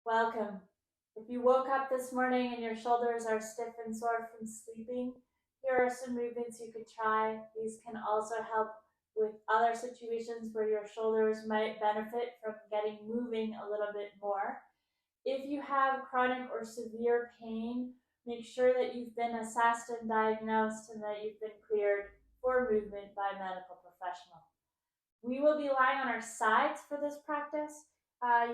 Welcome. If you woke up this morning and your shoulders are stiff and sore from sleeping, here are some movements you could try. These can also help with other situations where your shoulders might benefit from getting moving a little bit more. If you have chronic or severe pain, make sure that you've been assessed and diagnosed and that you've been cleared for movement by a medical professional. We will be lying on our sides for this practice.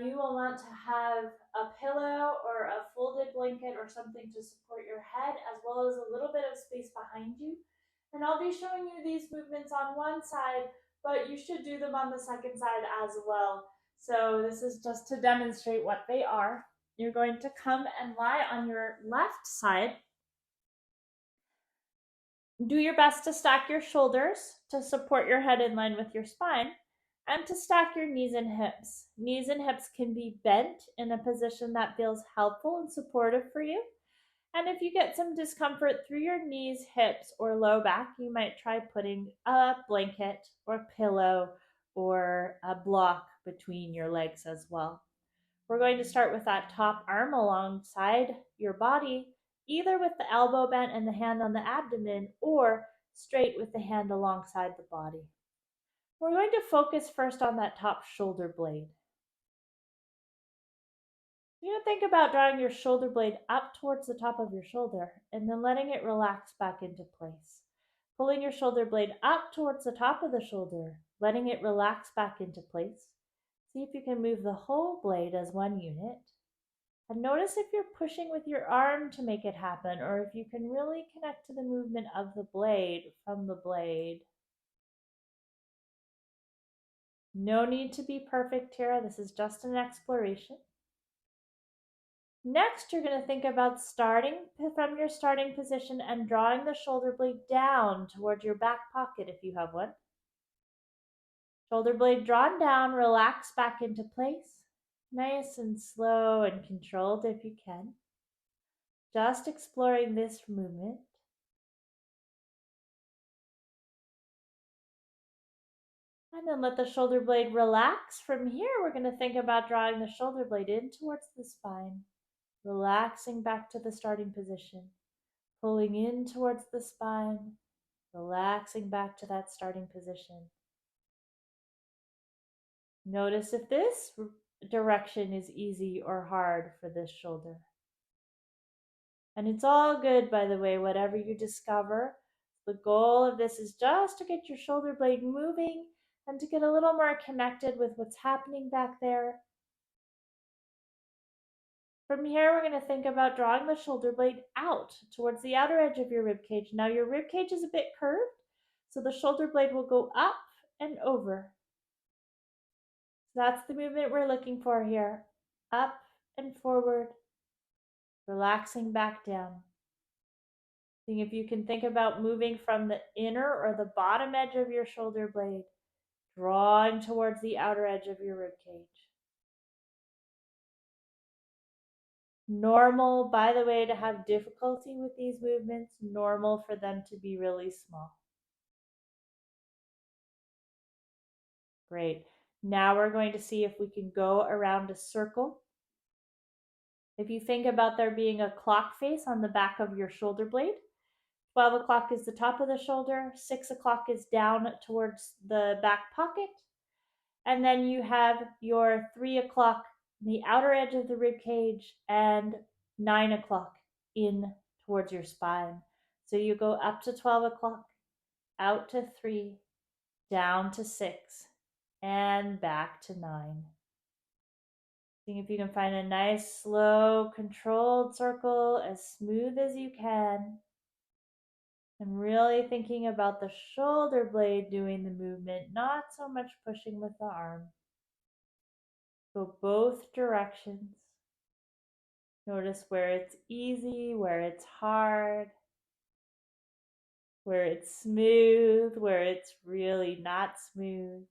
You will want to have a pillow or a folded blanket or something to support your head, as well as a little bit of space behind you. And I'll be showing you these movements on one side, but you should do them on the second side as well. So this is just to demonstrate what they are. You're going to come and lie on your left side. Do your best to stack your shoulders to support your head in line with your spine and to stack your knees and hips. Knees and hips can be bent in a position that feels helpful and supportive for you. And if you get some discomfort through your knees, hips, or low back, you might try putting a blanket or pillow or a block between your legs as well. We're going to start with that top arm alongside your body, either with the elbow bent and the hand on the abdomen, or straight with the hand alongside the body. We're going to focus first on that top shoulder blade. You're going to think about drawing your shoulder blade up towards the top of your shoulder and then letting it relax back into place. Pulling your shoulder blade up towards the top of the shoulder, letting it relax back into place. See if you can move the whole blade as one unit. And notice if you're pushing with your arm to make it happen, or if you can really connect to the movement of the blade from the blade. No need to be perfect here. This is just an exploration. Next, you're going to think about starting from your starting position and drawing the shoulder blade down toward your back pocket if you have one. Shoulder blade drawn down, relax back into place. Nice and slow and controlled if you can. Just exploring this movement. And then let the shoulder blade relax. From here, we're going to think about drawing the shoulder blade in towards the spine, relaxing back to the starting position, pulling in towards the spine, relaxing back to that starting position. Notice if this direction is easy or hard for this shoulder. And it's all good, by the way, whatever you discover. The goal of this is just to get your shoulder blade moving and to get a little more connected with what's happening back there. From here, we're going to think about drawing the shoulder blade out towards the outer edge of your rib cage. Now, your rib cage is a bit curved, so the shoulder blade will go up and over. So that's the movement we're looking for here. Up and forward, relaxing back down. See if you can think about moving from the inner or the bottom edge of your shoulder blade, drawing towards the outer edge of your rib cage. Normal, by the way, to have difficulty with these movements, normal for them to be really small. Great. Now we're going to see if we can go around a circle. If you think about there being a clock face on the back of your shoulder blade, 12 o'clock is the top of the shoulder, 6 o'clock is down towards the back pocket, and then you have your 3 o'clock, the outer edge of the rib cage, and 9 o'clock in towards your spine. So you go up to 12 o'clock, out to 3, down to 6, and back to 9. See if you can find a nice, slow, controlled circle as smooth as you can. And really thinking about the shoulder blade doing the movement, not so much pushing with the arm. Go both directions. Notice where it's easy, where it's hard, where it's smooth, where it's really not smooth.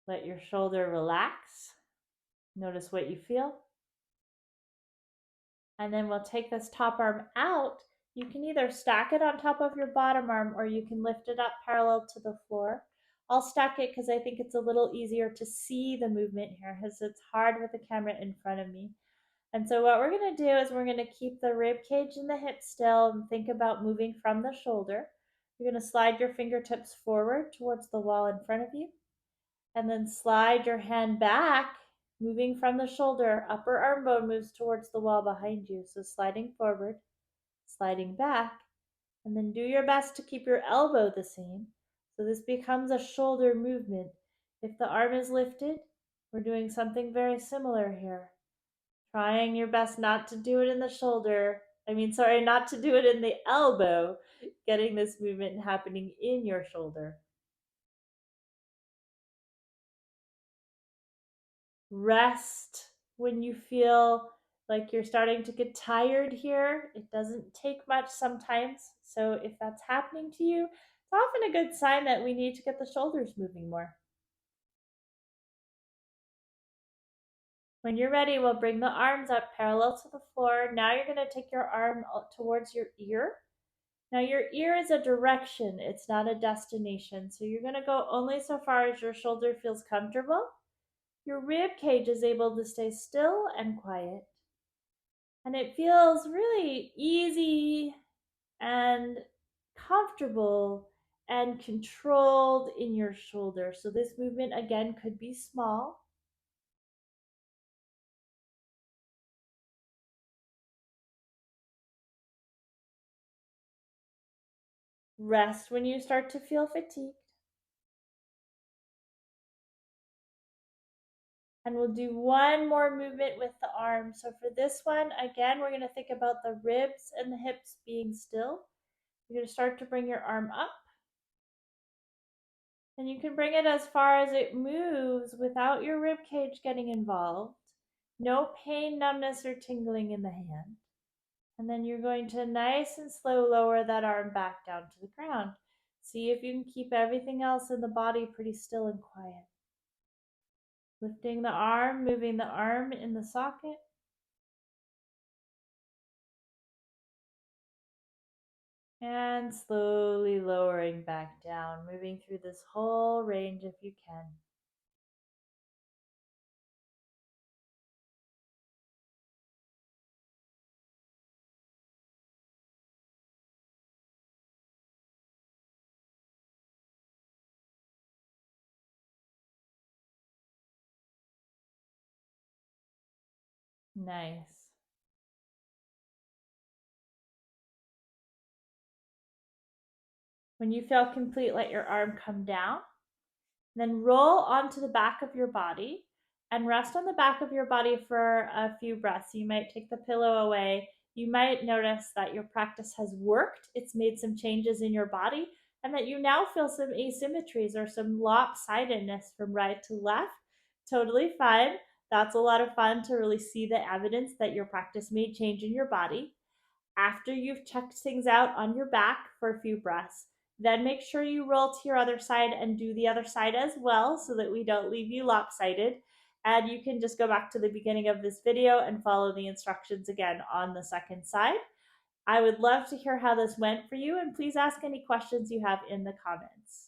Let your shoulder relax. Notice what you feel. And then we'll take this top arm out You can either stack it on top of your bottom arm or you can lift it up parallel to the floor. I'll stack it because I think it's a little easier to see the movement here because it's hard with the camera in front of me. And so what we're going to do is we're going to keep the rib cage and the hip still and think about moving from the shoulder. You're going to slide your fingertips forward towards the wall in front of you and then slide your hand back, moving from the shoulder. Upper arm bone moves towards the wall behind you. So sliding forward, sliding back, and then do your best to keep your elbow the same. So this becomes a shoulder movement. If the arm is lifted, we're doing something very similar here. Trying your best not to do it in the shoulder. Not to do it in the elbow, getting this movement happening in your shoulder. Rest when you feel like you're starting to get tired here. It doesn't take much sometimes. So if that's happening to you, it's often a good sign that we need to get the shoulders moving more. When you're ready, we'll bring the arms up parallel to the floor. Now you're going to take your arm towards your ear. Now your ear is a direction, it's not a destination. So you're going to go only so far as your shoulder feels comfortable. Your rib cage is able to stay still and quiet. And it feels really easy and comfortable and controlled in your shoulder. So this movement again could be small. Rest when you start to feel fatigued. And we'll do one more movement with the arm. So for this one, again, we're going to think about the ribs and the hips being still. You're going to start to bring your arm up. And you can bring it as far as it moves without your rib cage getting involved. No pain, numbness, or tingling in the hand. And then you're going to nice and slow lower that arm back down to the ground. See if you can keep everything else in the body pretty still and quiet. Lifting the arm, moving the arm in the socket. And slowly lowering back down, moving through this whole range if you can. Nice. When you feel complete, let your arm come down. Then roll onto the back of your body and rest on the back of your body for a few breaths. You might take the pillow away. You might notice that your practice has worked. It's made some changes in your body and that you now feel some asymmetries or some lopsidedness from right to left. Totally fine. That's a lot of fun to really see the evidence that your practice made change in your body. After you've checked things out on your back for a few breaths, then make sure you roll to your other side and do the other side as well so that we don't leave you lopsided. And you can just go back to the beginning of this video and follow the instructions again on the second side. I would love to hear how this went for you, and please ask any questions you have in the comments.